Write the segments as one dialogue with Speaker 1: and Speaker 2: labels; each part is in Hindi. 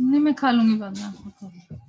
Speaker 1: नहीं, मैं खा लूंगी बाद में, आपको खा लूंगी।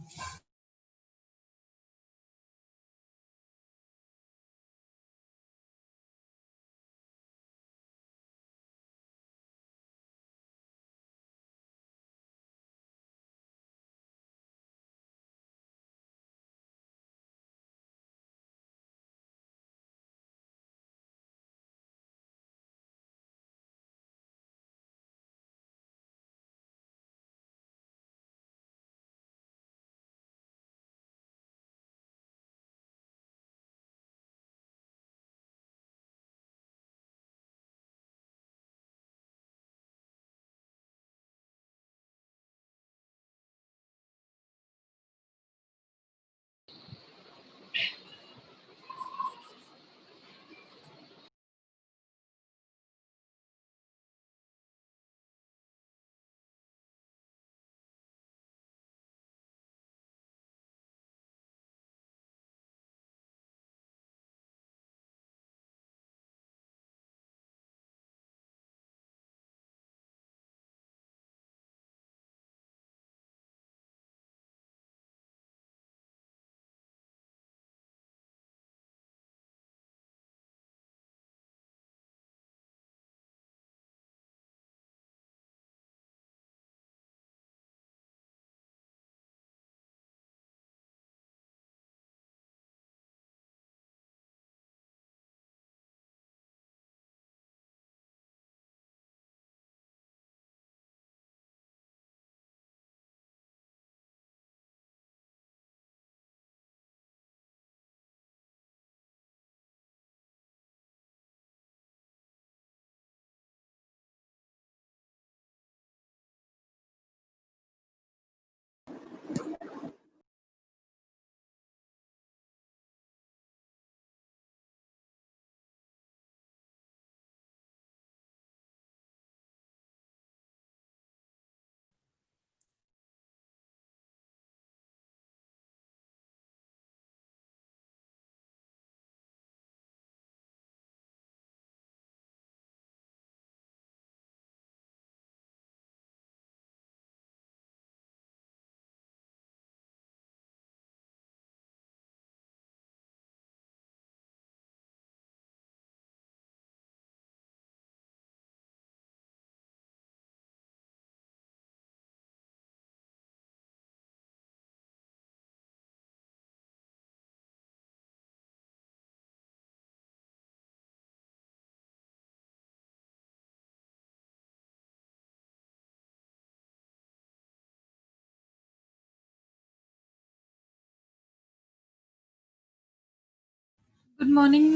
Speaker 1: Good morning,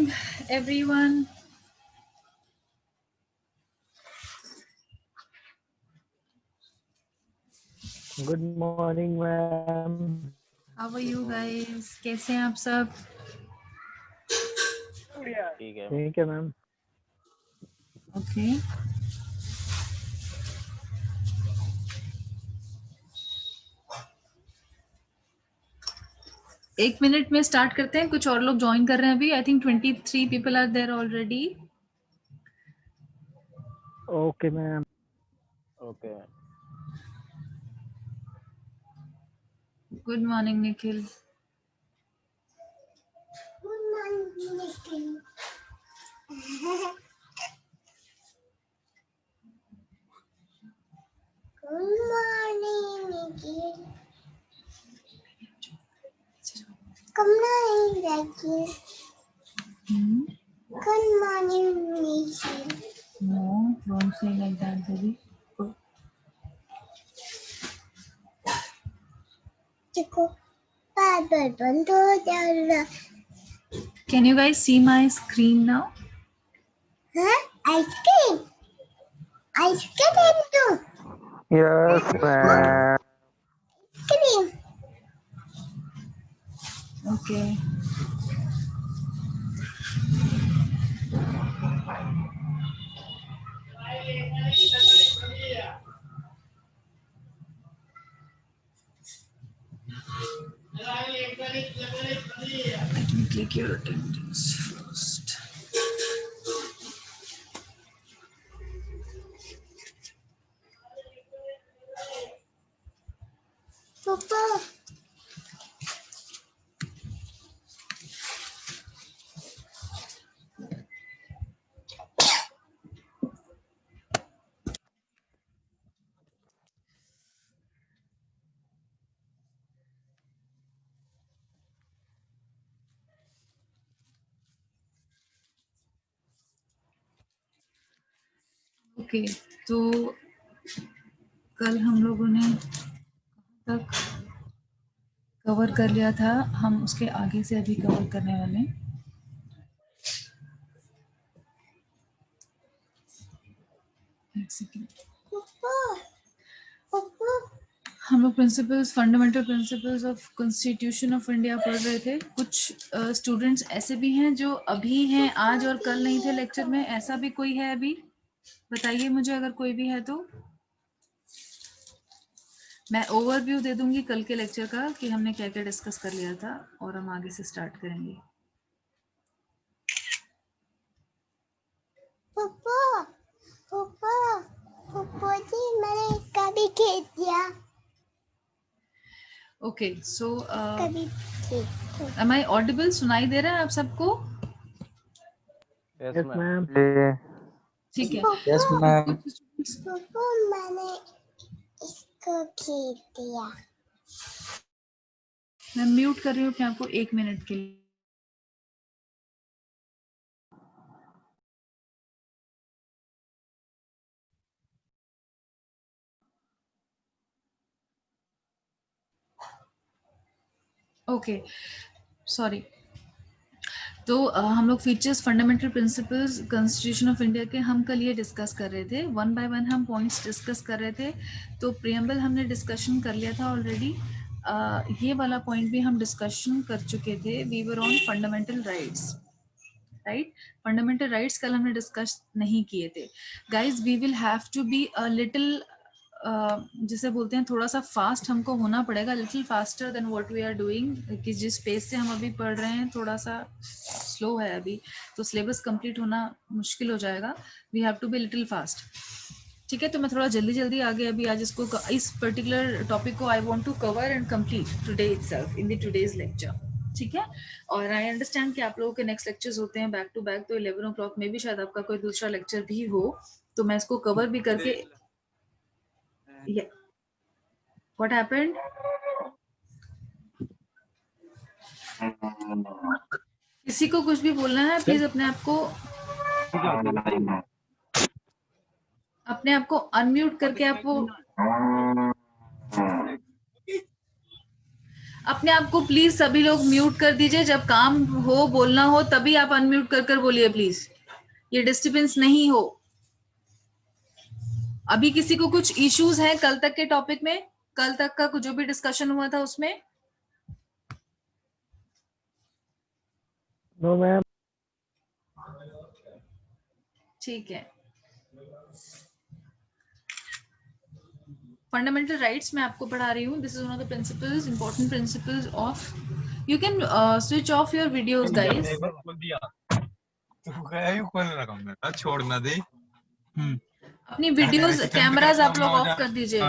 Speaker 1: everyone.
Speaker 2: Good morning, ma'am.
Speaker 1: How are you guys? कैसे हैं आप सब?
Speaker 2: ठीक है मैम.
Speaker 1: Okay. एक मिनट में स्टार्ट करते हैं, कुछ और लोग ज्वाइन कर रहे हैं अभी. I think 23 people are there already.
Speaker 2: Okay, ma'am.
Speaker 3: Okay.
Speaker 1: Good morning Nikhil.
Speaker 4: Good morning, Nikhil. Good morning, Nikhil. Come on, Nikhil. Good morning, Nikhil.
Speaker 1: No, don't say like that, baby.
Speaker 4: देखो बार-बार बंद हो जा रहा.
Speaker 1: Can you guys see my screen now?
Speaker 4: हाँ, ice cream. Ice cream दो.
Speaker 2: Yes, ma'am.
Speaker 4: Cream.
Speaker 1: Okay. Let me click your attendance first. Okay, तो कल हम लोगों ने तक कवर कर लिया था, हम उसके आगे से अभी कवर करने वाले हैं। एक सेकेंड। हम लोग principles, fundamental principles of constitution of India पढ़ रहे थे। कुछ स्टूडेंट्स ऐसे भी हैं जो अभी हैं, आज और कल नहीं थे लेक्चर में। ऐसा भी कोई है अभी? बताइए मुझे अगर कोई भी है तो। मैं ओवरव्यू दे दूंगी कल के लेक्चर का कि हमने क्या क्या डिस्कस कर लिया था, और हम आगे से स्टार्ट करेंगे।
Speaker 4: पापा पापा पापा जी मैंने कभी खेल दिया।
Speaker 1: ओके, सो
Speaker 4: कभी
Speaker 1: एम आई ऑडिबल? सुनाई दे रहा है आप सबको?
Speaker 2: Yes ma'am.
Speaker 1: ठीक है।
Speaker 3: Yes ma'am.
Speaker 4: पापा मैंने इसको खेल दिया।
Speaker 1: मैं म्यूट कर रही हूँ अपने आपको 1 मिनट के लिए। Okay, sorry. तो हम लोग features, fundamental principles constitution of India के हम कल ये डिस्कस कर रहे थे। वन बाय वन हम पॉइंट्स डिस्कस कर रहे थे। तो प्रियम्बल हमने डिस्कशन कर लिया था ऑलरेडी। ये वाला पॉइंट भी हम डिस्कशन कर चुके थे। We were on fundamental rights, right? Fundamental rights कल हमने डिस्कस नहीं किए थे। Guys, we will have to be a little, जिसे बोलते हैं थोड़ा सा फास्ट हमको होना पड़ेगा, little faster than what we are doing, कि जिस पेस से हम अभी पढ़ रहे हैं थोड़ा सा स्लो है अभी, तो सिलेबस कंप्लीट होना मुश्किल हो जाएगा। We have to be little fast, ठीक है? तो मैं थोड़ा जल्दी जल्दी आगे अभी आज इसको, इस पर्टिकुलर टॉपिक को I want to cover and complete today itself in the today's lecture, ठीक है? और आई अंडरस्टैंड कि आप लोगों के नेक्स्ट लेक्चर्स होते हैं बैक टू बैक, तो 11 o'clock में भी शायद आपका कोई दूसरा लेक्चर भी हो, तो मैं इसको कवर भी करके। Yeah. What happened? किसी को कुछ भी बोलना है प्लीज अपने आप को अनम्यूट करके अपने आप को प्लीज सभी लोग म्यूट कर दीजिए। जब काम हो, बोलना हो, तभी आप अनम्यूट कर बोलिए प्लीज, ये डिस्टर्बेंस नहीं हो। अभी किसी को कुछ इश्यूज है कल तक के टॉपिक में? कल तक का जो भी डिस्कशन हुआ था उसमें?
Speaker 2: No ma'am.
Speaker 1: ठीक है। फंडामेंटल राइट्स मैं आपको पढ़ा रही हूँ। This is one of the principles, important principles of. You can switch off your videos guys.
Speaker 3: छोड़ना दे।
Speaker 1: अपनी वीडियोस, कैमरास आप लोग ऑफ कर दीजिए।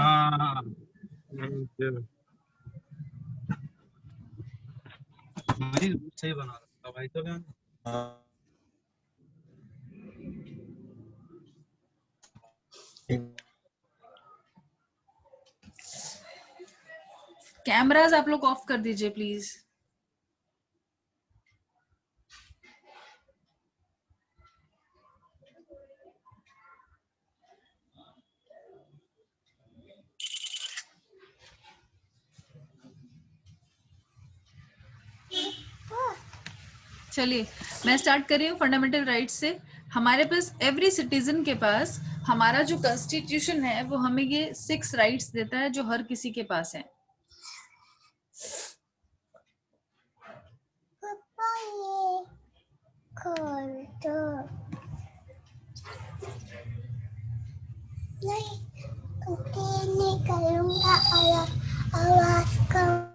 Speaker 3: सही बना रहा भाई तो
Speaker 1: कैमरास आप लोग ऑफ कर दीजिए प्लीज। चलिए मैं स्टार्ट कर रही हूँ फंडामेंटल राइट्स से। हमारे पास, एवरी सिटीजन के पास, हमारा जो कॉन्स्टिट्यूशन है वो हमें ये 6 राइट्स देता है जो हर किसी के पास है।
Speaker 4: पापा ये खोल दो। नहीं करूँगा आवाज कम।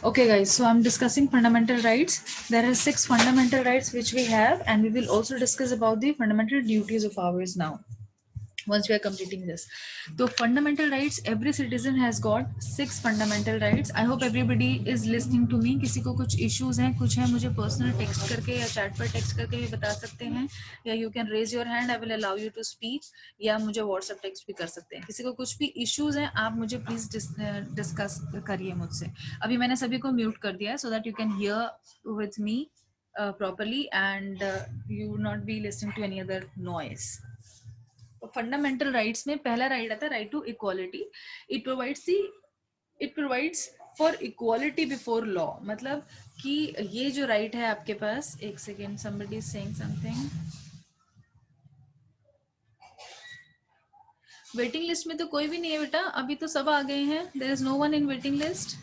Speaker 1: Okay guys, so I'm discussing fundamental rights. There are 6 fundamental rights which we have, and we will also discuss about the fundamental duties of ours now. once we are completing this. So fundamental rights, every citizen has got 6 fundamental rights. I hope everybody is listening to me. किसी को कुछ issues हैं, कुछ है, मुझे personal text करके या chat पर text करके भी बता सकते हैं, या you can raise your hand, I will allow you to speak, या मुझे WhatsApp text भी कर सकते हैं. किसी को कुछ भी issues हैं, आप मुझे please discuss करिए मुझसे. अभी मैंने सभी को mute कर दिया है so that you can hear with me properly and you will not be listening to any other noise. Fundamental rights में पहला राइट आता है right to equality. It provides for equality before law. मतलब कि ये जो राइट है आपके पास, एक second, somebody is saying something. Waiting list में तो कोई भी नहीं है बेटा, अभी तो सब आ गए हैं. There is no one in waiting list.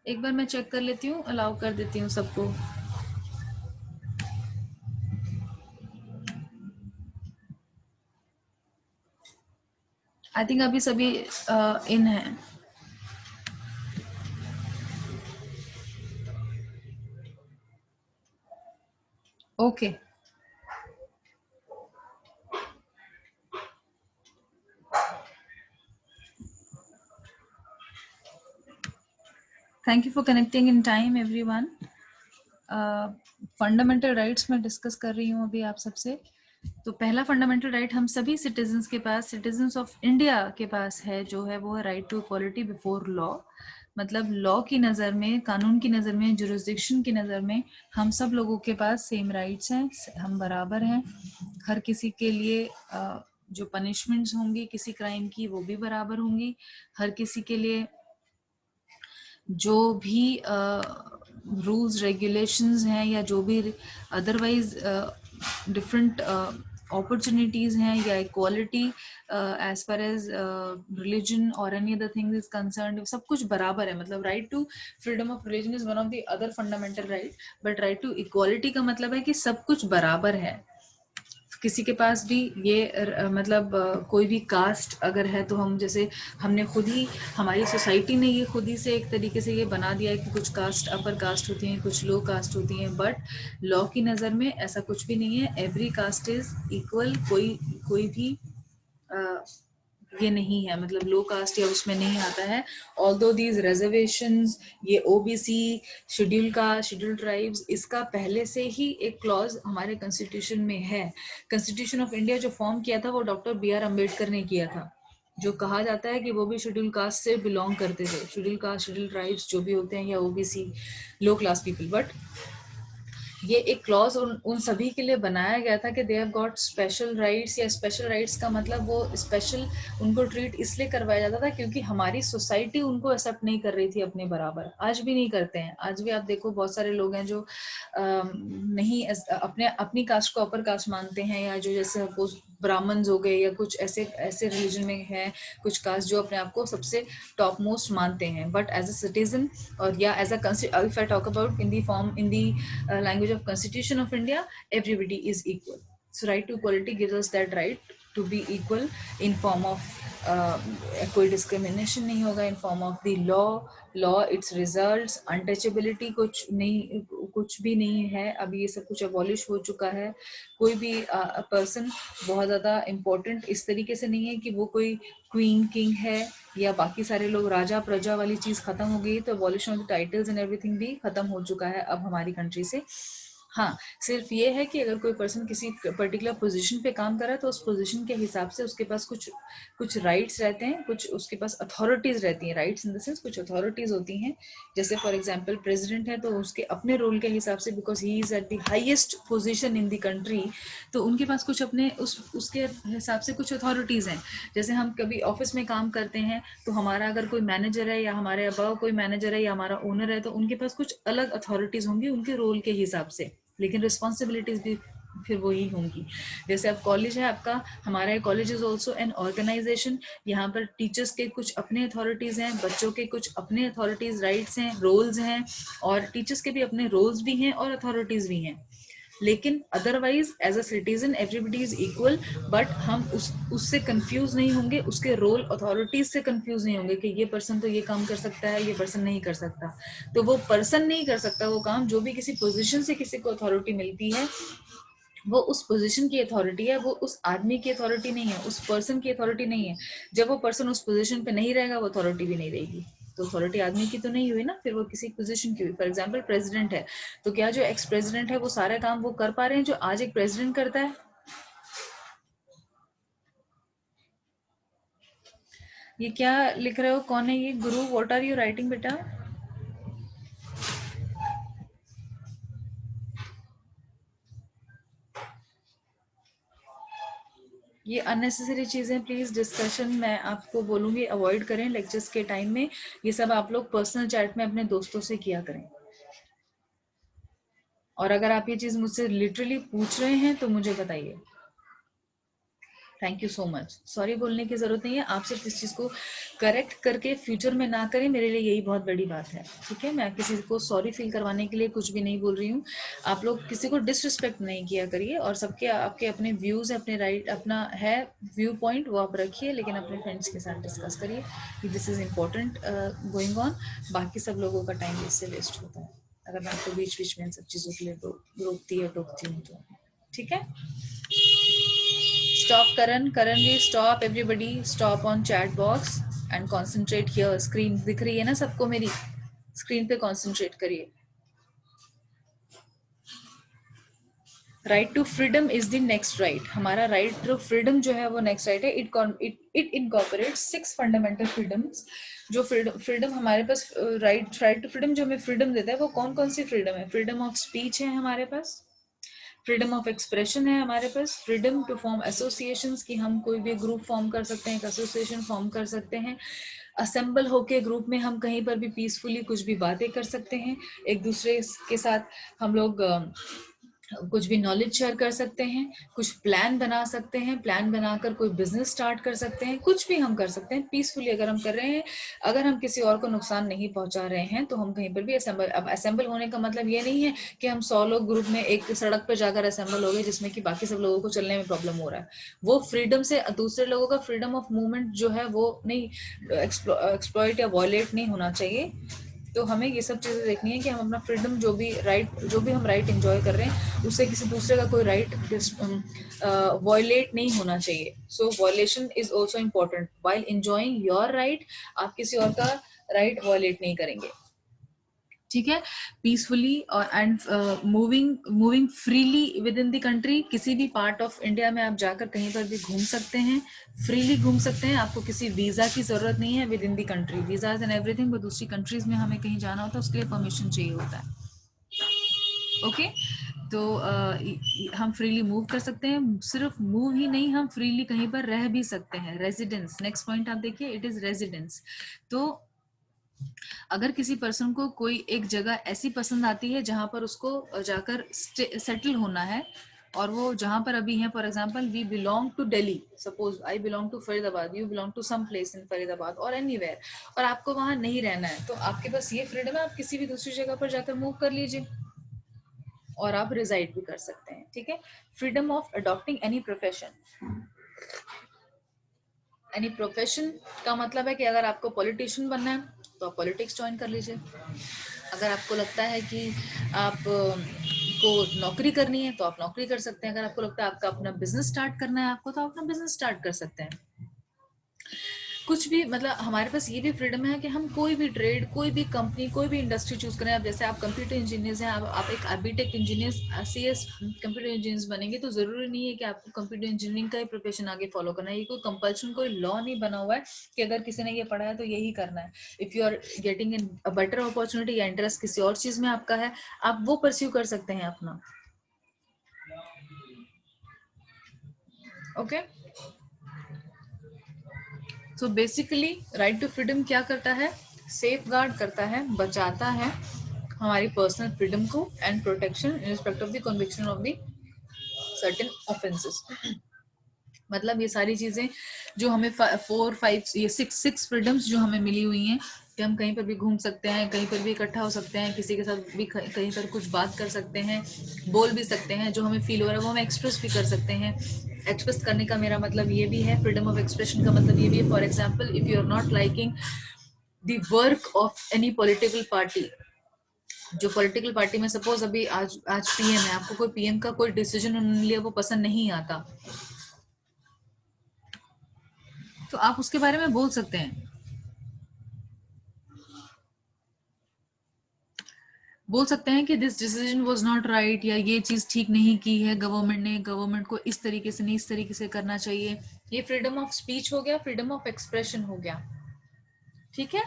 Speaker 1: एक बार मैं चेक कर लेती हूँ, अलाउ कर देती हूँ सबको. आई थिंक अभी सभी इन हैं. Okay thank you for connecting in time everyone. Fundamental rights में डिस्कस कर रही हूँ अभी आप सबसे. तो पहला फंडामेंटल राइट हम सभी सिटीजन्स के पास, सिटीजन्स ऑफ इंडिया के पास है, जो है वो है right to equality before law. मतलब लॉ की नज़र में, कानून की नज़र में, जुरिस्डिक्शन की नज़र में हम सब लोगों के पास सेम राइट्स हैं, हम बराबर हैं. हर किसी के लिए जो पनिशमेंट्स होंगी किसी क्राइम की वो भी बराबर होंगी. हर किसी के लिए जो भी रूल्स रेगुलेशंस हैं या जो भी अदरवाइज डिफरेंट अपॉर्चुनिटीज हैं या equality as far as religion और any other things is concerned, सब कुछ बराबर है. मतलब right to freedom of religion is one of the other fundamental right, but right to equality का मतलब है कि सब कुछ बराबर है. किसी के पास भी ये मतलब कोई भी कास्ट अगर है तो हम, जैसे हमने खुद ही, हमारी सोसाइटी ने ये खुद ही से एक तरीके से ये बना दिया है कि कुछ कास्ट अपर कास्ट होती हैं, कुछ लो कास्ट होती हैं, बट लॉ की नज़र में ऐसा कुछ भी नहीं है. Every caste is equal. कोई भी ये नहीं है, मतलब लो कास्ट या उसमें नहीं आता है. ऑल्दो दीज रिजर्वेशंस, ये OBC, schedule caste, schedule tribes, इसका पहले से ही एक क्लॉज हमारे कॉन्स्टिट्यूशन में है. कॉन्स्टिट्यूशन ऑफ इंडिया जो फॉर्म किया था वो डॉक्टर बी.आर. अम्बेडकर ने किया था, जो कहा जाता है कि वो भी शेड्यूल कास्ट से बिलोंग करते थे. शेड्यूल कास्ट, शेड्यूल ट्राइब्स जो भी होते हैं, या OBC, low class people. But ये एक क्लॉज उन सभी के लिए बनाया गया था कि they have got special rights. या स्पेशल राइट्स का मतलब वो स्पेशल उनको ट्रीट इसलिए करवाया जाता था क्योंकि हमारी सोसाइटी उनको एक्सेप्ट नहीं कर रही थी अपने बराबर. आज भी नहीं करते हैं. आज भी आप देखो बहुत सारे लोग हैं जो नहीं अपनी कास्ट को अपर कास्ट मानते हैं, या जो जैसे सपोज ब्राह्मण्स हो गए, या कुछ ऐसे रिलीजन में है कुछ कास्ट जो अपने आप को सबसे टॉप मोस्ट मानते हैं. बट एज अ सिटीजन और या as a, if I talk about in the form, in the language of Constitution of India, everybody is equal. So right to equality gives us that right to be equal in form of कोई डिस्क्रिमिनेशन नहीं होगा, in form of the law, it's results, untouchability कुछ भी नहीं है. अभी ये सब कुछ अबॉलिश हो चुका है. कोई भी पर्सन बहुत ज़्यादा इम्पोर्टेंट इस तरीके से नहीं है कि वो कोई क्वीन किंग है या बाकी सारे लोग राजा प्रजा वाली चीज़ खत्म हो गई. तो abolition of the titles and everything भी खत्म हो चुका है अब हमारी कंट्री से. हाँ, सिर्फ ये है कि अगर कोई पर्सन किसी पर्टिकुलर पोजीशन पे काम कर रहा है तो उस पोजीशन के हिसाब से उसके पास कुछ राइट्स रहते हैं, कुछ उसके पास अथॉरिटीज रहती हैं. राइट्स इन द सेंस कुछ अथॉरिटीज होती हैं. जैसे फॉर एग्जांपल प्रेसिडेंट है तो उसके अपने रोल के हिसाब से, because he is at the highest position in the country, तो उनके पास कुछ अपने उसके हिसाब से कुछ अथॉरिटीज हैं. जैसे हम कभी ऑफिस में काम करते हैं तो हमारा अगर कोई मैनेजर है या हमारे अबाव कोई मैनेजर है या हमारा ओनर है तो उनके पास कुछ अलग अथॉरिटीज होंगी उनके रोल के हिसाब से, लेकिन रिस्पॉन्सिबिलिटीज भी फिर वही होंगी. जैसे अब कॉलेज है आपका, हमारा college is also an organization. यहाँ पर टीचर्स के कुछ अपने अथॉरिटीज हैं, बच्चों के कुछ अपने अथॉरिटीज, राइट्स हैं, रोल्स हैं, और टीचर्स के भी अपने रोल्स भी हैं और अथॉरिटीज भी हैं. लेकिन otherwise as a citizen everybody is equal. But हम उससे कंफ्यूज नहीं होंगे, उसके रोल अथॉरिटीज से कंफ्यूज नहीं होंगे कि ये पर्सन तो ये काम कर सकता है, ये पर्सन नहीं कर सकता. तो वो पर्सन नहीं कर सकता वो काम जो भी किसी पोजीशन से किसी को अथॉरिटी मिलती है, वो उस पोजीशन की अथॉरिटी है, वो उस आदमी की अथॉरिटी नहीं है, उस पर्सन की अथॉरिटी नहीं है। जब वो पर्सन उस पोजीशन पे नहीं रहेगा, वो अथॉरिटी भी नहीं रहेगी। तो अथॉरिटी आदमी की तो नहीं हुई ना, फिर वो किसी पोजीशन की हुई। फॉर एग्जांपल प्रेसिडेंट है, तो क्या जो एक्स प्रेसिडेंट है वो सारे काम वो कर पा रहे हैं जो आज एक प्रेसिडेंट करता है? ये क्या लिख रहे हो, कौन है ये? गुरु, व्हाट आर यू राइटिंग बेटा? ये अननेसेसरी चीजें प्लीज डिस्कशन मैं आपको बोलूंगी अवॉइड करें लेक्चर्स के टाइम में। ये सब आप लोग पर्सनल चैट में अपने दोस्तों से किया करें। और अगर आप ये चीज मुझसे लिटरली पूछ रहे हैं तो मुझे बताइए। Thank you so much. Sorry बोलने की जरूरत नहीं है, आप सिर्फ इस चीज को करेक्ट करके फ्यूचर में ना करें, मेरे लिए यही बहुत बड़ी बात है। ठीक है, मैं किसी को सॉरी फील करवाने के लिए कुछ भी नहीं बोल रही हूँ। आप लोग किसी को डिसरिस्पेक्ट नहीं किया करिए, और सबके आपके अपने व्यूज, अपने राइट, अपना है व्यू पॉइंट, वो आप रखिए, लेकिन अपने फ्रेंड्स के साथ डिस्कस करिए कि this is important going on. बाकी सब लोगों का टाइम इससे वेस्ट होता है अगर मैं आपको बीच बीच में इन सब चीज़ों के लिए रोकती है टोकती हूँ तो। ठीक है, stop Karan ji, stop everybody, stop on chat box and concentrate here। Screen दिख रही है ना सबको? मेरी स्क्रीन पे कंसंट्रेट करिए। Right to freedom is the next right. हमारा राइट टू फ्रीडम जो है वो नेक्स्ट राइट है। It incorporates 6 fundamental freedoms. जो फ्रीडम हमारे पास, राइट टू फ्रीडम जो हमें फ्रीडम देता है वो कौन कौन सी फ्रीडम है? फ्रीडम ऑफ स्पीच है हमारे पास, फ्रीडम ऑफ एक्सप्रेशन है हमारे पास, फ्रीडम टू फॉर्म एसोसिएशंस कि हम कोई भी ग्रुप फॉर्म कर सकते हैं, एक एसोसिएशन फॉर्म कर सकते हैं, असेंबल होके ग्रुप में हम कहीं पर भी पीसफुली कुछ भी बातें कर सकते हैं, एक दूसरे के साथ हम लोग कुछ भी नॉलेज शेयर कर सकते हैं, कुछ प्लान बना सकते हैं, प्लान बनाकर कोई बिजनेस स्टार्ट कर सकते हैं, कुछ भी हम कर सकते हैं पीसफुली अगर हम कर रहे हैं। अगर हम किसी और को नुकसान नहीं पहुंचा रहे हैं तो हम कहीं पर भी असेंबल। अब असेंबल होने का मतलब ये नहीं है कि हम 100 लोग ग्रुप में एक सड़क पर जाकर असेंबल हो गए जिसमें कि बाकी सब लोगों को चलने में प्रॉब्लम हो रहा है। वो फ्रीडम से दूसरे लोगों का फ्रीडम ऑफ मूवमेंट जो है वो नहीं एक्सप्लॉइट या वॉयलेट नहीं होना चाहिए। तो हमें ये सब चीज़ें देखनी है कि हम अपना फ्रीडम जो भी हम राइट एंजॉय कर रहे हैं उससे किसी दूसरे का कोई राइट वॉयलेट नहीं होना चाहिए। So violation is also important. While enjoying your right, आप किसी और का राइट वॉयलेट नहीं करेंगे। ठीक है, पीसफुली और and moving freely with in the country. किसी भी पार्ट ऑफ इंडिया में आप जाकर कहीं पर भी घूम सकते हैं, फ्रीली घूम सकते हैं, आपको किसी वीजा की जरूरत नहीं है with in the country. Visas and everything, वो दूसरी कंट्रीज में हमें कहीं जाना होता है उसके लिए परमिशन चाहिए होता है। ओके, तो हम फ्रीली मूव कर सकते हैं। सिर्फ मूव ही नहीं, हम फ्रीली कहीं पर रह भी सकते हैं। रेजिडेंस, नेक्स्ट पॉइंट आप देखिए, इट इज रेजिडेंस। तो अगर किसी पर्सन को कोई एक जगह ऐसी पसंद आती है जहां पर उसको जाकर सेटल होना है, और वो जहां पर अभी है, for example we belong to Delhi, suppose I belong to Faridabad, you belong to some place in Faridabad और एनीवेयर, और आपको वहां नहीं रहना है, तो आपके पास ये फ्रीडम है, आप किसी भी दूसरी जगह पर जाकर मूव कर लीजिए और आप रिजाइड भी कर सकते हैं। ठीक है, freedom of adopting any profession. Any profession का मतलब है कि अगर आपको पॉलिटिशियन बनना है तो आप पॉलिटिक्स ज्वाइन कर लीजिए। अगर आपको लगता है कि आप को नौकरी करनी है तो आप नौकरी कर सकते हैं। अगर आपको लगता है आपका अपना बिजनेस स्टार्ट करना है आपको, तो आप अपना बिजनेस स्टार्ट कर सकते हैं। कुछ भी, मतलब हमारे पास ये भी फ्रीडम है कि हम कोई भी ट्रेड, कोई भी कंपनी, कोई भी इंडस्ट्री चूज करें। अब जैसे आप कंप्यूटर इंजीनियर्स हैं, आप एक BTech engineer, CS computer engineers बनेंगे, तो जरूरी नहीं है कि आपको कंप्यूटर इंजीनियरिंग का ही प्रोफेशन आगे फॉलो करना है। ये कोई कंपल्शन, कोई लॉ नहीं बना हुआ है कि अगर किसी ने ये पढ़ा है तो यही करना है। If you are getting in a better opportunity या इंटरेस्ट किसी और चीज में आपका है, आप वो परस्यू कर सकते हैं अपना। Okay, so basically right to freedom क्या करता है? सेफ गार्ड करता है, बचाता है हमारी पर्सनल फ्रीडम को and protection in respect of the conviction of the certain offences. मतलब ये सारी चीजें जो हमें 4, 5, ये 6 फ्रीडम्स जो हमें मिली हुई हैं कि हम कहीं पर भी घूम सकते हैं, कहीं पर भी इकट्ठा हो सकते हैं, किसी के साथ भी कहीं पर कुछ बात कर सकते हैं, बोल भी सकते हैं, जो हमें फील हो रहा है वो हम एक्सप्रेस भी कर सकते हैं। एक्सप्रेस करने का मेरा मतलब ये भी है, फ्रीडम ऑफ एक्सप्रेशन का मतलब ये भी है, for example if you are not liking the work of any political party, जो पॉलिटिकल पार्टी में सपोज अभी आज पीएम है, आपको कोई पीएम का कोई डिसीजन उन्होंने लिया वो पसंद नहीं आता, तो आप उसके बारे में बोल सकते हैं, कि this decision was not right, या ये चीज ठीक नहीं की है गवर्नमेंट ने, गवर्नमेंट को इस तरीके से नहीं इस तरीके से करना चाहिए। ये फ्रीडम ऑफ स्पीच हो गया, फ्रीडम ऑफ एक्सप्रेशन हो गया, ठीक है।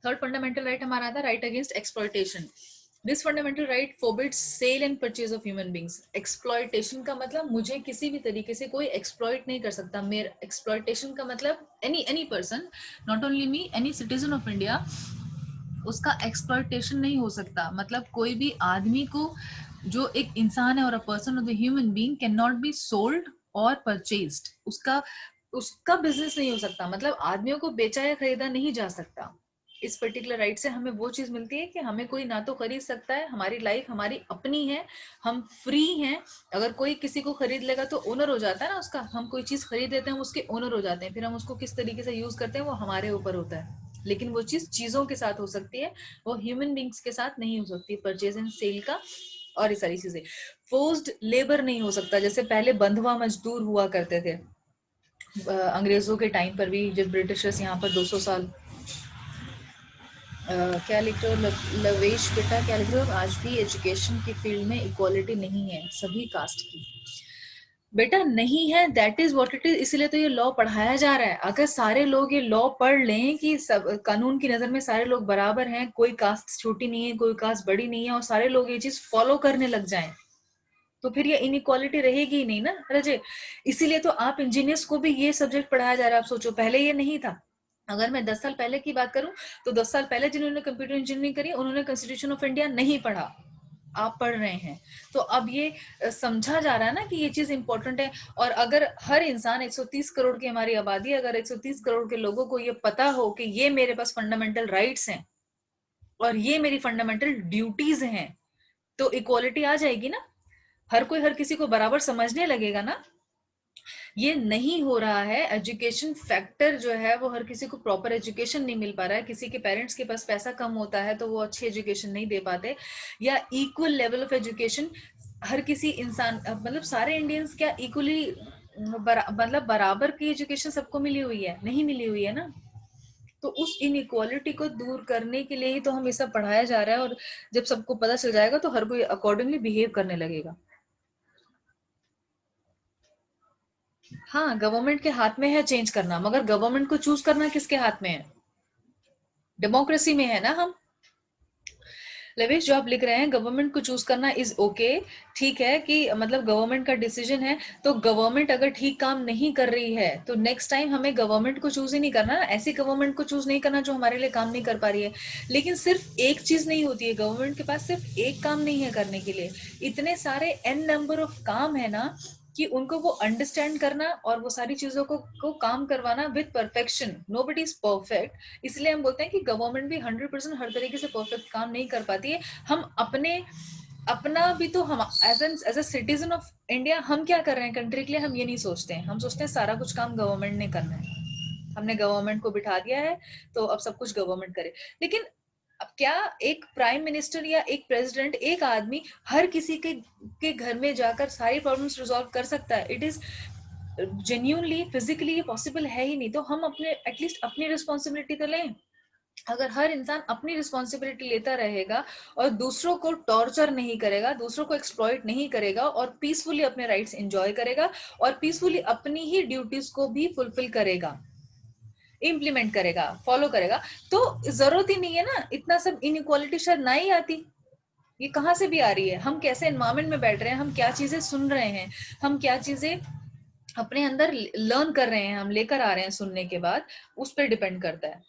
Speaker 1: थर्ड फंडामेंटल राइट हमारा आता है right against exploitation. This fundamental right forbids sale and purchase of human beings. Exploitation का मतलब मुझे किसी भी तरीके से कोई एक्सप्लॉयट नहीं कर सकता। मेरा एक्सप्लॉयटेशन का मतलब any person, not only me, any citizen of India, उसका एक्सप्लॉयटेशन नहीं हो सकता। मतलब कोई भी आदमी को, जो एक इंसान है और a person of the human being can not be sold और परचेज्ड। उसका बिजनेस नहीं हो सकता, मतलब आदमियों को बेचा या खरीदा नहीं जा सकता। इस पर्टिकुलर राइट से हमें वो चीज मिलती है कि हमें कोई ना तो खरीद सकता है, हमारी लाइफ हमारी अपनी है, हम फ्री हैं। अगर कोई किसी को खरीद लेगा तो ओनर हो जाता है ना उसका। हम कोई चीज खरीद लेते हैं, उसके ओनर हो जाते हैं, फिर हम उसको किस तरीके से यूज करते हैं वो हमारे ऊपर होता है। लेकिन वो चीज चीजों के साथ हो सकती है, वो ह्यूमन बींग्स के साथ नहीं हो सकती। परचेज एंड सेल का और ये सारी चीजें। फोर्स्ड लेबर नहीं हो सकता, जैसे पहले बंधुआ मजदूर हुआ करते थे अंग्रेजों के टाइम पर भी, जब ब्रिटिशर्स यहाँ पर 200 साल क्या लिख रहे हो लवेश बेटा, क्या लिख रहे हो? आज भी एजुकेशन की फील्ड में इक्वालिटी नहीं है सभी कास्ट की। बेटा नहीं है, that is what it is, इसलिए तो ये लॉ पढ़ाया जा रहा है। अगर सारे लोग ये लॉ पढ़ लें कि सब कानून की नजर में सारे लोग बराबर हैं, कोई कास्ट छोटी नहीं है, कोई कास्ट बड़ी नहीं है, और सारे लोग ये चीज फॉलो करने लग जाएं, तो फिर ये इनइक्वालिटी रहेगी ही नहीं ना रजे। इसीलिए तो आप इंजीनियर्स को भी ये सब्जेक्ट पढ़ाया जा रहा है। आप सोचो, पहले ये नहीं था। अगर मैं 10 साल पहले की बात करूं तो 10 साल पहले जिन्होंने कंप्यूटर इंजीनियरिंग करी उन्होंने कॉन्स्टिट्यूशन ऑफ इंडिया नहीं पढ़ा, आप पढ़ रहे हैं। तो अब ये समझा जा रहा है ना कि ये चीज इंपॉर्टेंट है। और अगर हर इंसान, 130 करोड़ की हमारी आबादी, अगर 130 करोड़ के लोगों को ये पता हो कि ये मेरे पास फंडामेंटल राइट्स हैं और ये मेरी फंडामेंटल ड्यूटीज हैं, तो इक्वालिटी आ जाएगी ना। हर कोई हर किसी को बराबर समझने लगेगा ना। ये नहीं हो रहा है। एजुकेशन फैक्टर जो है वो, हर किसी को प्रॉपर एजुकेशन नहीं मिल पा रहा है। किसी के पेरेंट्स के पास पैसा कम होता है तो वो अच्छी एजुकेशन नहीं दे पाते, या इक्वल लेवल ऑफ एजुकेशन हर किसी इंसान, मतलब सारे इंडियंस क्या इक्वली मतलब बराबर की एजुकेशन सबको मिली हुई है? नहीं मिली हुई है ना। तो उस इनइक्वालिटी को दूर करने के लिए ही तो हम ये सब पढ़ाया जा रहा है। और जब सबको पता चल जाएगा तो हर कोई अकॉर्डिंगली बिहेव करने लगेगा। हाँ, गवर्नमेंट के हाथ में है चेंज करना, मगर गवर्नमेंट को चूज करना किसके हाथ में है? डेमोक्रेसी में है ना हम। लवेश जो आप लिख रहे हैं गवर्नमेंट को चूज करना इज ओके, ठीक है कि मतलब गवर्नमेंट का डिसीजन है। तो गवर्नमेंट अगर ठीक काम नहीं कर रही है तो नेक्स्ट टाइम हमें गवर्नमेंट को चूज ही नहीं करना, ऐसी गवर्नमेंट को चूज नहीं करना जो हमारे लिए काम नहीं कर पा रही है। लेकिन सिर्फ एक चीज नहीं होती है, गवर्नमेंट के पास सिर्फ एक काम नहीं है करने के लिए, इतने सारे एन नंबर ऑफ काम है ना कि उनको वो अंडरस्टैंड करना और वो सारी चीजों को काम करवाना with perfection. Nobody is perfect, इसलिए हम बोलते हैं कि गवर्नमेंट भी 100% हर तरीके से परफेक्ट काम नहीं कर पाती है। हम अपना भी तो, हम as a citizen of India हम क्या कर रहे हैं कंट्री के लिए, हम ये नहीं सोचते हैं। हम सोचते हैं सारा कुछ काम गवर्नमेंट ने करना है, हमने गवर्नमेंट को बिठा दिया है तो अब सब कुछ गवर्नमेंट करे। लेकिन अब क्या एक प्राइम मिनिस्टर या एक प्रेसिडेंट, एक आदमी हर किसी के घर में जाकर सारी प्रॉब्लम्स रिजॉल्व कर सकता है? It is genuinely physically possible है ही नहीं। तो हम अपने एटलीस्ट अपनी रिस्पॉन्सिबिलिटी तो लें। अगर हर इंसान अपनी रिस्पॉन्सिबिलिटी लेता रहेगा और दूसरों को टॉर्चर नहीं करेगा, दूसरों को एक्सप्लॉइट नहीं करेगा और पीसफुली अपने राइट्स एंजॉय करेगा और पीसफुली अपनी ही ड्यूटीज को भी फुलफिल करेगा, इम्प्लीमेंट करेगा, फॉलो करेगा, तो जरूरत ही नहीं है ना इतना सब इनइक्वालिटी शायद ना ही आती। ये कहाँ से भी आ रही है? हम कैसे एनवायरमेंट में बैठ रहे हैं, हम क्या चीजें सुन रहे हैं, हम क्या चीजें अपने अंदर लर्न कर रहे हैं, हम लेकर आ रहे हैं सुनने के बाद, उस पर डिपेंड करता है।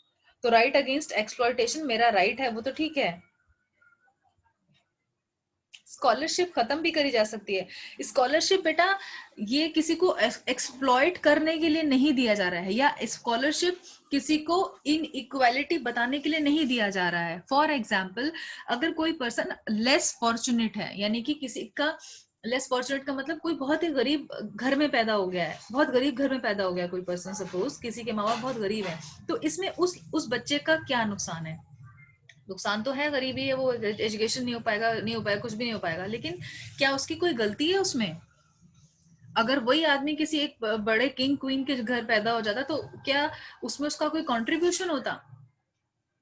Speaker 1: तो राइट अगेंस्ट एक्सप्लॉयटेशन मेरा राइट है, वो तो ठीक है। स्कॉलरशिप खत्म भी करी जा सकती है। स्कॉलरशिप बेटा ये किसी को एक्सप्लॉइट करने के लिए नहीं दिया जा रहा है, या स्कॉलरशिप किसी को इन इक्वालिटी बताने के लिए नहीं दिया जा रहा है। फॉर एग्जाम्पल, अगर कोई पर्सन लेस फॉर्चुनेट है, यानी कि किसी का लेस फॉर्चुनेट का मतलब कोई बहुत ही गरीब घर में पैदा हो गया है, बहुत गरीब घर में पैदा हो गया कोई पर्सन, सपोज किसी के माँ बाप बहुत गरीब है, तो इसमें उस बच्चे का क्या नुकसान है? नुकसान तो है, गरीबी है, वो एजुकेशन नहीं हो पाएगा, कुछ भी नहीं हो पाएगा, लेकिन क्या उसकी कोई गलती है उसमें? अगर वही आदमी किसी एक बड़े किंग क्वीन के घर पैदा हो जाता तो क्या उसमें उसका कोई कंट्रीब्यूशन होता?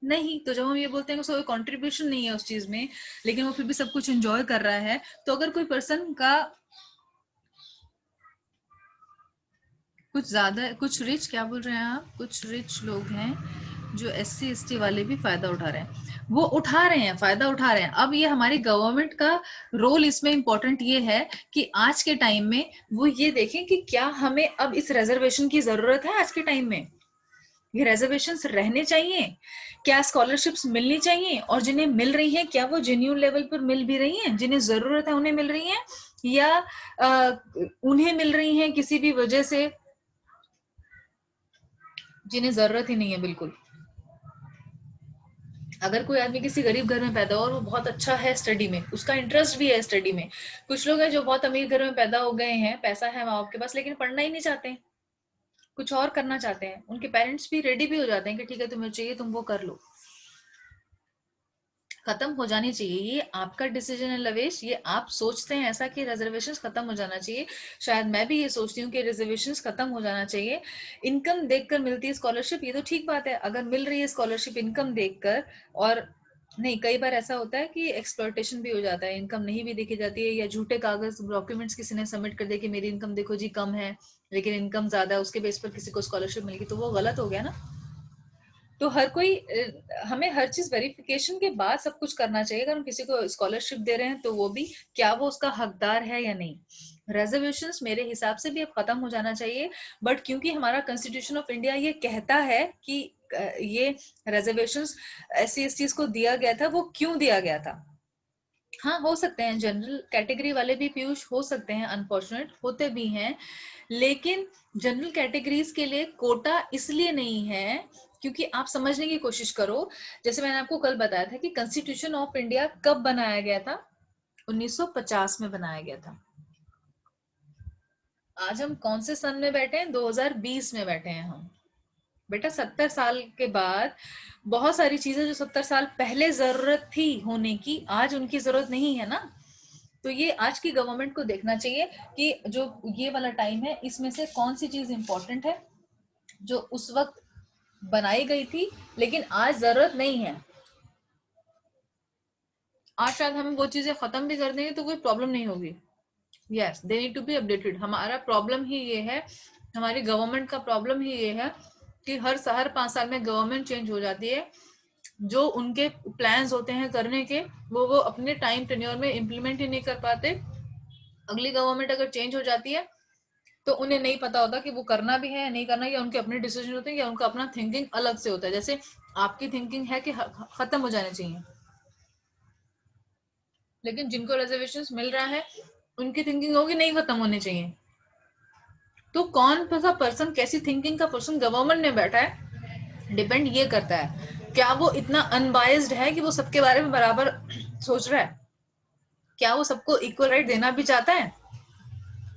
Speaker 1: नहीं। तो जब हम ये बोलते हैं कि उसका कोई कंट्रीब्यूशन नहीं है उस चीज में, लेकिन वो फिर भी सब कुछ एंजॉय कर रहा है, तो अगर कोई पर्सन का कुछ ज्यादा, कुछ रिच, क्या बोल रहे हैं आप, कुछ रिच लोग हैं जो SC ST वाले भी फायदा उठा रहे हैं, वो उठा रहे हैं, फायदा उठा रहे हैं। अब ये हमारी गवर्नमेंट का रोल इसमें इंपॉर्टेंट ये है कि आज के टाइम में वो ये देखें कि क्या हमें अब इस रिजर्वेशन की जरूरत है। आज के टाइम में ये रिजर्वेशंस रहने चाहिए, क्या स्कॉलरशिप्स मिलनी चाहिए, और जिन्हें मिल रही हैं क्या वो जेन्युइन लेवल पर मिल भी रही हैं, जिन्हें जरूरत है उन्हें मिल रही हैं, या उन्हें मिल रही हैं किसी भी वजह से जिन्हें जरूरत ही नहीं है बिल्कुल। अगर कोई आदमी किसी गरीब घर में पैदा हो और वो बहुत अच्छा है स्टडी में, उसका इंटरेस्ट भी है स्टडी में, कुछ लोग हैं जो बहुत अमीर घर में पैदा हो गए हैं, पैसा है माँ बाप के पास, लेकिन पढ़ना ही नहीं चाहते हैं, कुछ और करना चाहते हैं, उनके पेरेंट्स भी रेडी भी हो जाते हैं कि ठीक है तुम्हें चाहिए तुम वो कर लो। खत्म हो जानी चाहिए, ये आपका डिसीजन है लवेश, ये आप सोचते हैं ऐसा कि रिजर्वेशंस खत्म हो जाना चाहिए, शायद मैं भी ये सोचती हूँ कि रिजर्वेशंस खत्म हो जाना चाहिए। इनकम देखकर मिलती है स्कॉलरशिप, ये तो ठीक बात है, अगर मिल रही है स्कॉलरशिप इनकम देखकर, और नहीं, कई बार ऐसा होता है कि एक्सप्लॉयटेशन भी हो जाता है, इनकम नहीं भी देखी जाती है, या झूठे कागज डॉक्यूमेंट्स किसी ने सबमिट कर दिया कि मेरी इनकम देखो जी कम है लेकिन इनकम ज्यादा है, उसके बेस पर किसी को स्कॉलरशिप मिल गई, तो वो गलत हो गया ना। तो हर कोई हमें हर चीज वेरिफिकेशन के बाद सब कुछ करना चाहिए। अगर हम किसी को स्कॉलरशिप दे रहे हैं तो वो भी क्या वो उसका हकदार है या नहीं। रिजर्वेशंस मेरे हिसाब से भी अब खत्म हो जाना चाहिए, बट क्योंकि हमारा कॉन्स्टिट्यूशन ऑफ इंडिया ये कहता है कि ये रिजर्वेशंस SC ST को दिया गया था, वो क्यों दिया गया था। हाँ, हो सकते हैं जनरल कैटेगरी वाले भी पीयूष हो सकते हैं, अनफॉर्चुनेट होते भी हैं, लेकिन जनरल कैटेगरीज के लिए कोटा इसलिए नहीं है क्योंकि आप समझने की कोशिश करो, जैसे मैंने आपको कल बताया था कि कॉन्स्टिट्यूशन ऑफ इंडिया कब बनाया गया था, 1950 में बनाया गया था। आज हम कौन से सन में बैठे हैं, 2020 में बैठे हैं हम। बेटा 70 साल के बाद बहुत सारी चीजें जो 70 साल पहले जरूरत थी होने की, आज उनकी जरूरत नहीं है ना। तो ये आज की गवर्नमेंट को देखना चाहिए कि जो ये वाला टाइम है इसमें से कौन सी चीज इंपॉर्टेंट है जो उस वक्त बनाई गई थी लेकिन आज जरूरत नहीं है। आज शायद हम वो चीजें खत्म भी कर देंगे तो कोई प्रॉब्लम नहीं होगी। Yes, they need to be updated. हमारा प्रॉब्लम ही ये है, हमारी गवर्नमेंट का प्रॉब्लम ही ये है कि हर 5 साल में गवर्नमेंट चेंज हो जाती है, जो उनके प्लान्स होते हैं करने के वो अपने टाइम टेन्योर में इम्प्लीमेंट ही नहीं कर पाते। अगली गवर्नमेंट अगर चेंज हो जाती है तो उन्हें नहीं पता होता कि वो करना भी है या नहीं करना, या उनके अपने डिसीजन होते हैं या उनका अपना थिंकिंग अलग से होता है। जैसे आपकी थिंकिंग है कि खत्म हो जाने चाहिए, लेकिन जिनको रिजर्वेशंस मिल रहा है उनकी थिंकिंग होगी नहीं खत्म होने चाहिए। तो कौन सा पर्सन, कैसी थिंकिंग का पर्सन गवर्नमेंट में बैठा है, डिपेंड ये करता है क्या वो इतना अनबायस्ड है कि वो सबके बारे में बराबर सोच रहा है, क्या वो सबको इक्वल राइट देना भी चाहता है,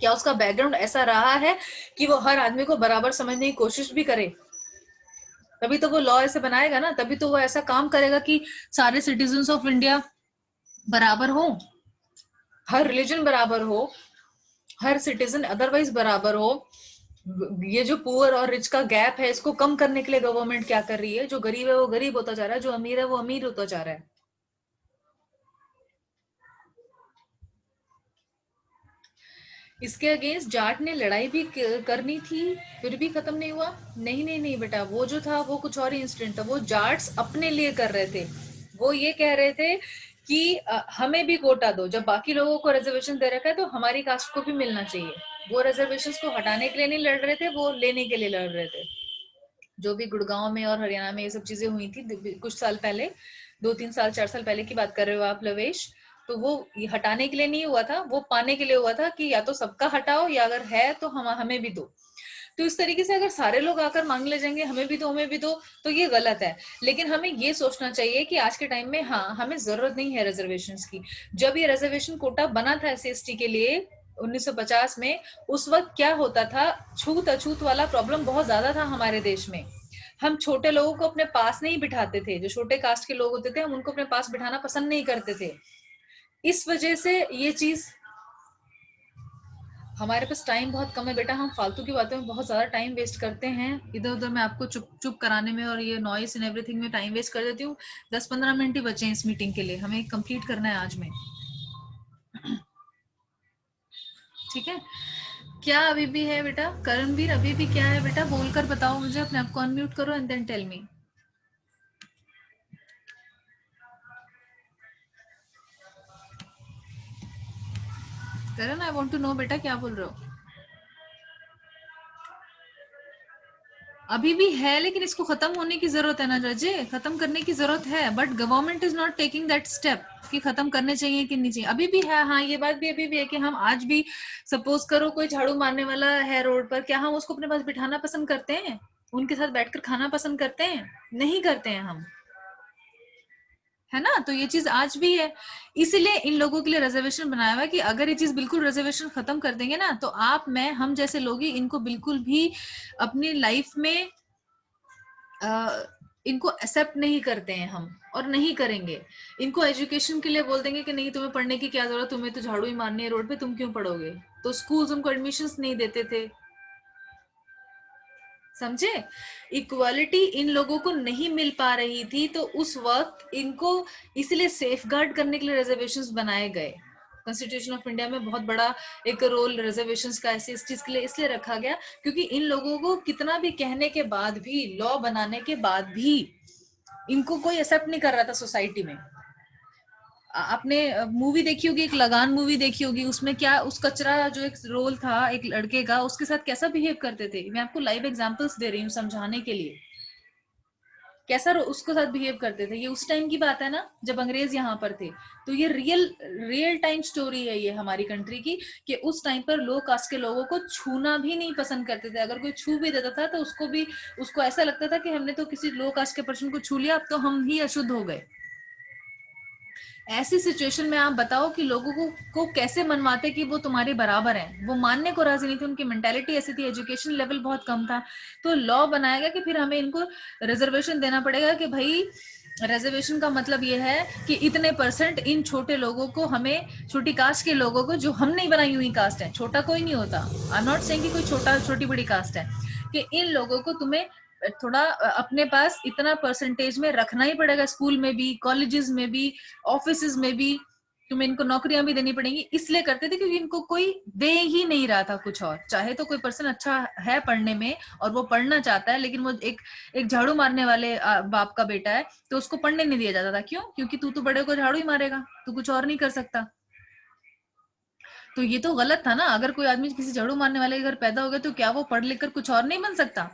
Speaker 1: क्या उसका बैकग्राउंड ऐसा रहा है कि वो हर आदमी को बराबर समझने की कोशिश भी करे। तभी तो वो लॉ ऐसे बनाएगा ना, तभी तो वो ऐसा काम करेगा कि सारे सिटीजन्स ऑफ इंडिया बराबर हो, हर रिलीजन बराबर हो, हर सिटीजन अदरवाइज बराबर हो। ये जो पुअर और रिच का गैप है इसको कम करने के लिए गवर्नमेंट क्या कर रही है, जो गरीब है वो गरीब होता जा रहा है, जो अमीर है वो अमीर होता जा रहा है। इसके अगेंस्ट जाट ने लड़ाई भी करनी थी फिर भी खत्म नहीं हुआ। नहीं नहीं नहीं बेटा, वो जो था वो कुछ और ही इंसिडेंट था। वो जाट्स अपने लिए कर रहे थे, वो ये कह रहे थे कि हमें भी कोटा दो, जब बाकी लोगों को रिजर्वेशन दे रखा है तो हमारी कास्ट को भी मिलना चाहिए। वो रिजर्वेशन को हटाने के लिए नहीं लड़ रहे थे, वो लेने के लिए लड़ रहे थे। जो भी गुड़गांव में और हरियाणा में ये सब चीजें हुई थी कुछ साल पहले, 2-3 साल 4 साल पहले की बात कर रहे हो आप लवेश, तो वो हटाने के लिए नहीं हुआ था, वो पाने के लिए हुआ था कि या तो सबका हटाओ या अगर है तो हमें भी दो। तो इस तरीके से अगर सारे लोग आकर मांग ले जाएंगे हमें भी दो हमें भी दो, तो ये गलत है। लेकिन हमें ये सोचना चाहिए कि आज के टाइम में हाँ हमें जरूरत नहीं है रिजर्वेशंस की। जब ये रिजर्वेशन कोटा बना था SC ST के लिए 1950 में, उस वक्त क्या होता था, छूत अछूत वाला प्रॉब्लम बहुत ज्यादा था हमारे देश में। हम छोटे लोगों को अपने पास नहीं बिठाते थे, जो छोटे कास्ट के लोग होते थे हम उनको अपने पास बिठाना पसंद नहीं करते थे। इस वजह से ये चीज, हमारे पास टाइम बहुत कम है बेटा, हम फालतू की बातों में बहुत ज्यादा टाइम वेस्ट करते हैं, इधर उधर मैं आपको चुप चुप कराने में और ये नॉइस एंड एवरीथिंग में टाइम वेस्ट कर देती हूँ। 10-15 मिनट ही बचे हैं इस मीटिंग के लिए, हमें कंप्लीट करना है आज में। ठीक है, क्या अभी भी है बेटा? करणवीर अभी भी क्या है बेटा? बोलकर बताओ मुझे, अपने आप को अनम्यूट करो and then tell me. Karan, I want to know बेटा, क्या बोल रहे हो? अभी भी है, लेकिन इसको खत्म होने की जरूरत है ना राजे, खत्म करने की जरूरत है, but government is not taking that step कि खत्म करने चाहिए कि नहीं चाहिए। अभी भी है, हाँ ये बात भी अभी भी है कि हम आज भी, सपोज करो कोई झाड़ू मारने वाला है रोड पर, क्या हम उसको अपने पास बिठाना पसंद करते हैं? उनके साथ बैठकर खाना पसंद करते हैं? नहीं करते हैं हम, है ना? तो ये चीज आज भी है, इसीलिए इन लोगों के लिए रिजर्वेशन बनाया हुआ है कि अगर ये चीज बिल्कुल रिजर्वेशन खत्म कर देंगे ना, तो आप, मैं, हम जैसे लोग ही इनको बिल्कुल भी अपनी लाइफ में इनको एक्सेप्ट नहीं करते हैं हम, और नहीं करेंगे। इनको एजुकेशन के लिए बोल देंगे कि नहीं तुम्हें पढ़ने की क्या जरूरत, तुम्हें तो झाड़ू ही मारनी है रोड पे, तुम क्यों पढ़ोगे? तो स्कूल्स उनको एडमिशंस नहीं देते थे, समझे? इक्वालिटी इन लोगों को नहीं मिल पा रही थी, तो उस वक्त इनको इसलिए सेफगार्ड करने के लिए रिजर्वेशंस बनाए गए। कॉन्स्टिट्यूशन ऑफ इंडिया में बहुत बड़ा एक रोल रिजर्वेशंस का ऐसे इस चीज के लिए इसलिए रखा गया, क्योंकि इन लोगों को कितना भी कहने के बाद भी, लॉ बनाने के बाद भी, इनको कोई एक्सेप्ट नहीं कर रहा था सोसाइटी में। आपने मूवी देखी होगी, एक लगान मूवी देखी होगी, उसमें क्या उस कचरा जो एक रोल था एक लड़के का, उसके साथ कैसा बिहेव करते थे। मैं आपको लाइव एग्जांपल्स दे रही हूँ समझाने के लिए, कैसा उसके साथ बिहेव करते थे। ये उस टाइम की बात है ना, जब अंग्रेज यहाँ पर थे। तो ये रियल टाइम स्टोरी है ये हमारी कंट्री की, कि उस टाइम पर लो कास्ट के लोगों को छूना भी नहीं पसंद करते थे। अगर कोई छू भी देता था तो उसको ऐसा लगता था कि हमने तो किसी लो कास्ट के पर्सन को छू लिया, अब तो हम ही अशुद्ध हो गए। ऐसी सिचुएशन में आप बताओ कि लोगों को कैसे मनवाते कि वो तुम्हारे बराबर हैं? वो मानने को राजी नहीं थे, उनकी मेंटालिटी ऐसी थी, एजुकेशन लेवल बहुत कम था। तो लॉ बनाया गया कि फिर हमें इनको रिजर्वेशन देना पड़ेगा, कि भाई रिजर्वेशन का मतलब ये है कि इतने % इन छोटे लोगों को, हमें छोटी कास्ट के लोगों को, जो हम नहीं बनाई हुई कास्ट है, छोटा कोई नहीं होता, आई एम नॉट सेइंग कि कोई छोटी बड़ी कास्ट है, कि इन लोगों को तुम्हें थोड़ा अपने पास इतना % में रखना ही पड़ेगा। स्कूल में भी, कॉलेजेस में भी, ऑफिस में भी तुम्हें इनको नौकरियां भी देनी पड़ेंगी। इसलिए करते थे क्योंकि इनको कोई दे ही नहीं रहा था कुछ और। चाहे तो कोई पर्सन अच्छा है पढ़ने में और वो पढ़ना चाहता है, लेकिन वो एक झाड़ू मारने वाले बाप का बेटा है, तो उसको पढ़ने नहीं दिया जाता था। क्यों? क्योंकि तू तो बड़े को झाड़ू ही मारेगा, तू कुछ और नहीं कर सकता। तो ये तो गलत था ना। अगर कोई आदमी किसी झाड़ू मारने वाले के घर पैदा हो गया, तो क्या वो पढ़ लिख कर कुछ और नहीं बन सकता?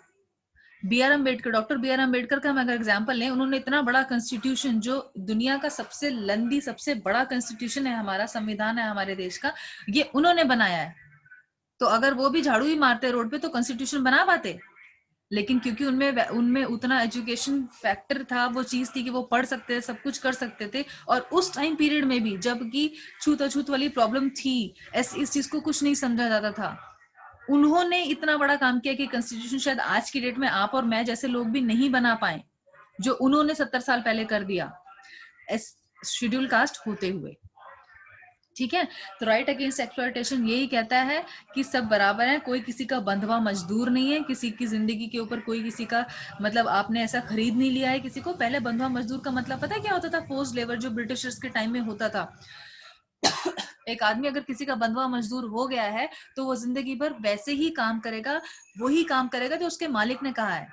Speaker 1: डॉक्टर बी आर अम्बेडकर का हम अगर एग्जाम्पल लें, उन्होंने इतना बड़ा कॉन्स्टिट्यूशन, जो दुनिया का सबसे लंबी, सबसे बड़ा कॉन्स्टिट्यूशन है, हमारा संविधान है हमारे देश का, ये उन्होंने बनाया है। तो अगर वो भी झाड़ू ही मारते रोड पे तो कॉन्स्टिट्यूशन बना पाते? लेकिन क्योंकि उनमें उतना एजुकेशन फैक्टर था, वो चीज थी कि वो पढ़ सकते थे, सब कुछ कर सकते थे। और उस टाइम पीरियड में भी, जबकि छूत अछूत वाली प्रॉब्लम थी, इस चीज को कुछ नहीं समझा जाता था, उन्होंने इतना बड़ा काम किया कि कॉन्स्टिट्यूशन शायद आज की डेट में आप और मैं जैसे लोग भी नहीं बना पाए, जो उन्होंने 70 साल पहले कर दिया शेड्यूल कास्ट होते हुए। ठीक है, तो राइट अगेंस्ट एक्सप्लॉयटेशन यही कहता है कि सब बराबर हैं, कोई किसी का बंधवा मजदूर नहीं है, किसी की जिंदगी के ऊपर कोई किसी का, मतलब आपने ऐसा खरीद नहीं लिया है किसी को। पहले बंधवा मजदूर का मतलब पता है क्या होता था? फोर्स्ड लेबर, जो ब्रिटिशर्स के टाइम में होता था। एक आदमी अगर किसी का बंधवा मजदूर हो गया है, तो वो जिंदगी भर वैसे ही काम करेगा, वही काम करेगा जो उसके मालिक ने कहा है।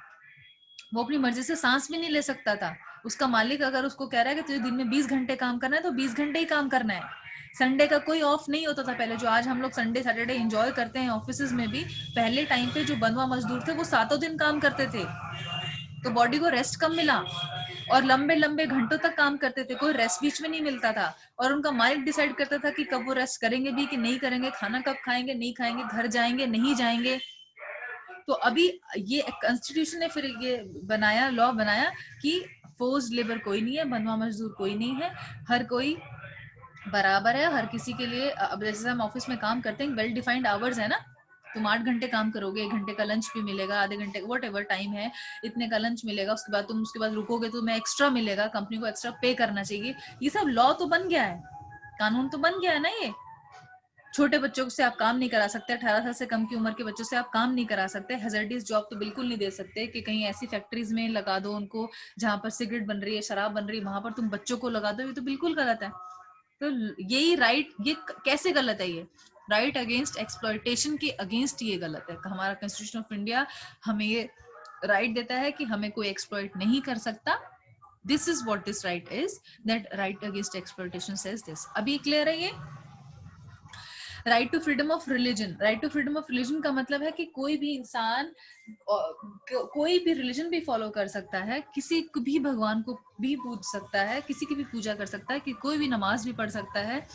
Speaker 1: वो अपनी मर्जी से सांस भी नहीं ले सकता था। उसका मालिक अगर उसको कह रहा है कि तुझे दिन में 20 घंटे काम करना है, तो 20 घंटे ही काम करना है। संडे का कोई ऑफ नहीं होता था पहले, जो आज हम लोग संडे सैटरडे एंजॉय करते हैं ऑफिस में भी। पहले टाइम पे जो बंधवा मजदूर थे, वो 7 दिन काम करते थे, तो बॉडी को रेस्ट कम मिला, और लंबे लंबे घंटों तक काम करते थे, कोई रेस्ट बीच में नहीं मिलता था। और उनका मालिक डिसाइड करता था कि कब वो रेस्ट करेंगे भी कि नहीं करेंगे, खाना कब खाएंगे नहीं खाएंगे, घर जाएंगे नहीं जाएंगे। तो अभी ये कॉन्स्टिट्यूशन ने फिर ये बनाया, लॉ बनाया कि फोर्स्ड लेबर कोई नहीं है, बंधवा मजदूर कोई नहीं है, हर कोई बराबर है, हर किसी के लिए। अब जैसे हम ऑफिस में काम करते हैं, वेल डिफाइंड आवर्स है ना, तुम 8 घंटे काम करोगे, 1 घंटे का लंच भी मिलेगा, आधे घंटे वट एवर टाइम है, इतने का लंच मिलेगा, उसके बाद तुम उसके बाद रुकोगे तो तुम्हें एक्स्ट्रा मिलेगा, कंपनी को एक्स्ट्रा पे करना चाहिए। ये सब लॉ तो बन गया है, कानून तो बन गया है ना। ये छोटे बच्चों से आप काम नहीं करा सकते, 18 साल से कम की उम्र के बच्चों से आप काम नहीं करा सकते, हैजर्डियस जॉब तो बिल्कुल नहीं दे सकते कि कहीं ऐसी फैक्ट्रीज में लगा दो उनको जहां पर सिगरेट बन रही है, शराब बन रही है, वहां पर तुम बच्चों को लगा दो, ये तो बिल्कुल गलत है। तो यही राइट, ये कैसे गलत है? ये राइट अगेंस्ट एक्सप्लॉयटेशन के अगेंस्ट ये गलत है। हमारा कॉन्स्टिट्यूशन ऑफ इंडिया हमें ये राइट देता है कि हमें कोई एक्सप्लॉइट नहीं कर सकता। This is what this right is, that right against exploitation says this. अभी क्लियर है ये? Right to freedom of religion. Right to freedom of religion का मतलब है कि कोई भी इंसान कोई भी रिलीजन भी फॉलो कर सकता है, किसी भी भगवान को भी पूज सकता है, किसी की भी पूजा कर सकता है, कि कोई भी नमाज भी पढ़ सकता है।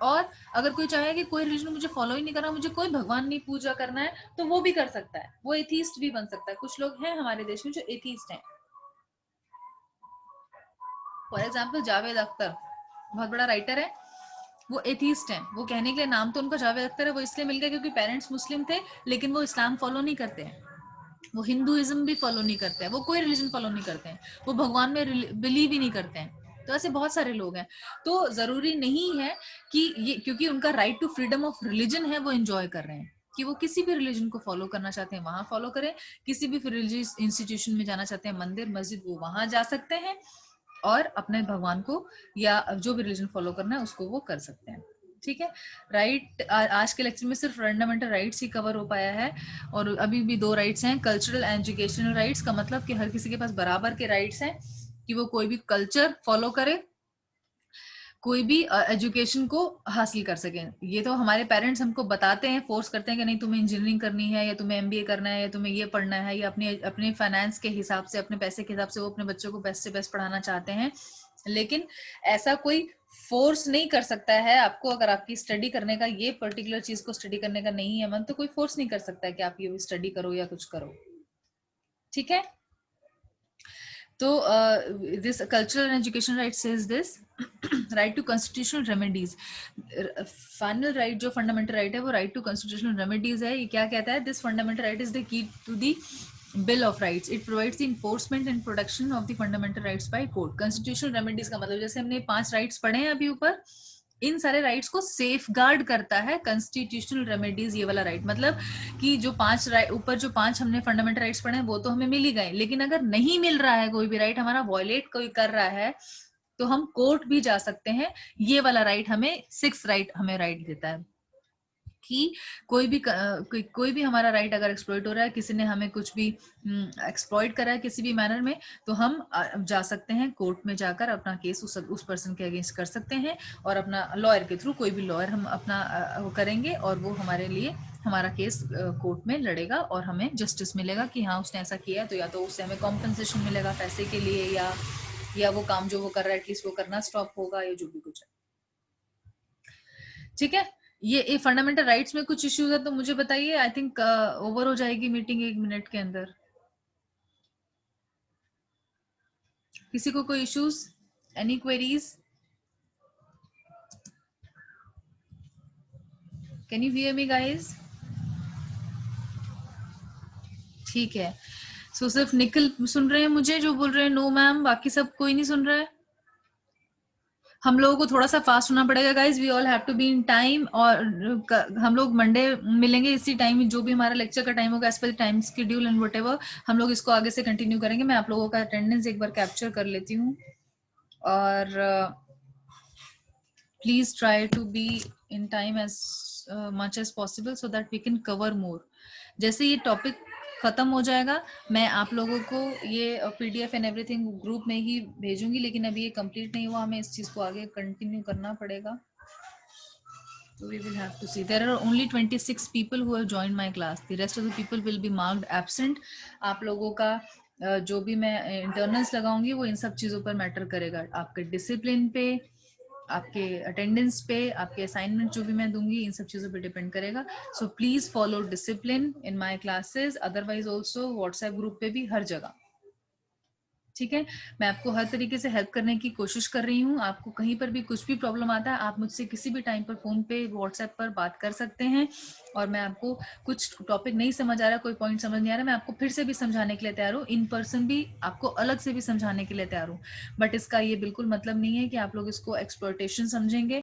Speaker 1: और अगर कोई चाहे कि कोई रिलीजन मुझे फॉलो ही नहीं करना, मुझे कोई भगवान नहीं पूजा करना है, तो वो भी कर सकता है, वो एथीस्ट भी बन सकता है। कुछ लोग हैं हमारे देश में जो एथीस्ट हैं। फॉर एग्जाम्पल जावेद अख्तर बहुत बड़ा राइटर है, वो एथीस्ट हैं। वो कहने के लिए नाम तो उनका जावेद अख्तर है, वो इसलिए मिल गया क्योंकि पेरेंट्स मुस्लिम थे, लेकिन वो इस्लाम फॉलो नहीं करते हैं, वो हिंदुइज्म भी फॉलो नहीं करते हैं, वो कोई रिलीजन फॉलो नहीं करते हैं, वो भगवान में बिलीव ही नहीं करते हैं। तो ऐसे बहुत सारे लोग हैं। तो जरूरी नहीं है कि ये क्योंकि उनका right to freedom of religion है वो एंजॉय कर रहे हैं, कि वो किसी भी रिलीजन को फॉलो करना चाहते हैं वहां फॉलो करें, किसी भी रिलीजियस इंस्टीट्यूशन में जाना चाहते हैं, मंदिर मस्जिद, वो वहां जा सकते हैं और अपने भगवान को या जो भी रिलीजन फॉलो करना है उसको वो कर सकते हैं। ठीक है। राइट, आज के लेक्चर में सिर्फ फंडामेंटल राइट्स ही कवर हो पाया है, और अभी भी 2 राइट्स हैं, कल्चरल एंड एजुकेशनल राइट्स का मतलब कि हर किसी के पास बराबर के राइट्स हैं कि वो कोई भी कल्चर फॉलो करे, कोई भी एजुकेशन को हासिल कर सके। ये तो हमारे पेरेंट्स हमको बताते हैं, फोर्स करते हैं कि नहीं तुम्हें इंजीनियरिंग करनी है, या तुम्हें एमबीए करना है, या तुम्हें ये पढ़ना है, या अपने अपने फाइनेंस के हिसाब से, अपने पैसे के हिसाब से वो अपने बच्चों को बेस्ट से बेस्ट पढ़ाना चाहते हैं। लेकिन ऐसा कोई फोर्स नहीं कर सकता है आपको। अगर आपकी स्टडी करने का, ये पर्टिकुलर चीज को स्टडी करने का नहीं है मन, तो कोई फोर्स नहीं कर सकता है कि आप ये स्टडी करो या कुछ करो। ठीक है। तो this cultural and education right says this right to constitutional remedies. Final right जो फंडामेंटल राइट है वो राइट टू कॉन्स्टिट्यूशनल रेमेडीज है। ये क्या कहता है? This fundamental right is the key to the bill of rights. It provides the enforcement and protection of the fundamental rights by court. Constitutional remedies का मतलब जैसे हमने 5 राइट्स पढ़े हैं अभी ऊपर, इन सारे राइट्स को सेफ गार्ड करता है कॉन्स्टिट्यूशनल रेमेडीज। ये वाला राइट मतलब कि जो 5 ऊपर जो 5 हमने फंडामेंटल राइट्स पढ़े हैं वो तो हमें मिल ही गए, लेकिन अगर नहीं मिल रहा है, कोई भी राइट हमारा वॉयलेट कोई कर रहा है, तो हम कोर्ट भी जा सकते हैं। ये वाला राइट हमें 6 राइट हमें राइट देता है कि कोई भी हमारा राइट अगर एक्सप्लॉइट हो रहा है, किसी ने हमें कुछ भी एक्सप्लॉइट करा है किसी भी मैनर में, तो हम जा सकते हैं कोर्ट में जाकर अपना केस उस पर्सन के अगेंस्ट कर सकते हैं, और अपना लॉयर के थ्रू, कोई भी लॉयर हम अपना वो करेंगे और वो हमारे लिए हमारा केस कोर्ट में लड़ेगा और हमें जस्टिस मिलेगा कि हाँ उसने ऐसा किया, तो या तो उससे हमें कॉम्पनसेशन मिलेगा पैसे के लिए, या वो काम जो वो कर रहा है एटलीस्ट वो करना स्टॉप होगा, या जो भी कुछ है। ठीक है। ये फंडामेंटल राइट्स में कुछ इश्यूज है तो मुझे बताइए। आई थिंक ओवर हो जाएगी मीटिंग 1 मिनट के अंदर। किसी को कोई issues, any queries? Can you hear me guys? ठीक है। सो सिर्फ निखिल सुन रहे हैं मुझे जो बोल रहे हैं नो मैम, बाकी सब कोई नहीं सुन रहा है? हम लोगों को थोड़ा सा फास्ट होना पड़ेगा guys, we all have to be in time. और हम लोग मंडे मिलेंगे इसी टाइम, जो भी हमारा लेक्चर का टाइम होगा as per time schedule and whatever, हम लोग इसको आगे से कंटिन्यू करेंगे। मैं आप लोगों का अटेंडेंस एक बार कैप्चर कर लेती हूँ, और please try to be in time as much as possible so that we can cover more. जैसे ये टॉपिक खत्म हो जाएगा मैं आप लोगों को ये पीडीएफ एंड एवरीथिंग ग्रुप में ही भेजूंगी, लेकिन अभी ये कंप्लीट नहीं हुआ, हमें इस चीज को आगे कंटिन्यू करना पड़ेगा। So we will have to see. There are only 26 people who have joined my class. The rest of the people will be marked absent. आप लोगों का जो भी मैं इंटरनल्स लगाऊंगी वो इन सब चीजों पर मैटर करेगा, आपके डिसिप्लिन पे, आपके अटेंडेंस पे, आपके असाइनमेंट जो भी मैं दूंगी इन सब चीजों पे डिपेंड करेगा। So please follow discipline in my classes, otherwise also WhatsApp group पे भी, हर जगह। ठीक है, मैं आपको हर तरीके से हेल्प करने की कोशिश कर रही हूँ। आपको कहीं पर भी कुछ भी प्रॉब्लम आता है, आप मुझसे किसी भी टाइम पर फोन पे, व्हाट्सएप पर बात कर सकते हैं। और मैं आपको कुछ टॉपिक नहीं समझ आ रहा, कोई पॉइंट समझ नहीं आ रहा, मैं आपको फिर से भी समझाने के लिए तैयार हूँ। इन पर्सन भी आपको अलग से भी समझाने के लिए तैयार हूँ। बट इसका ये बिल्कुल मतलब नहीं है कि आप लोग इसको एक्सप्लॉयटेशन समझेंगे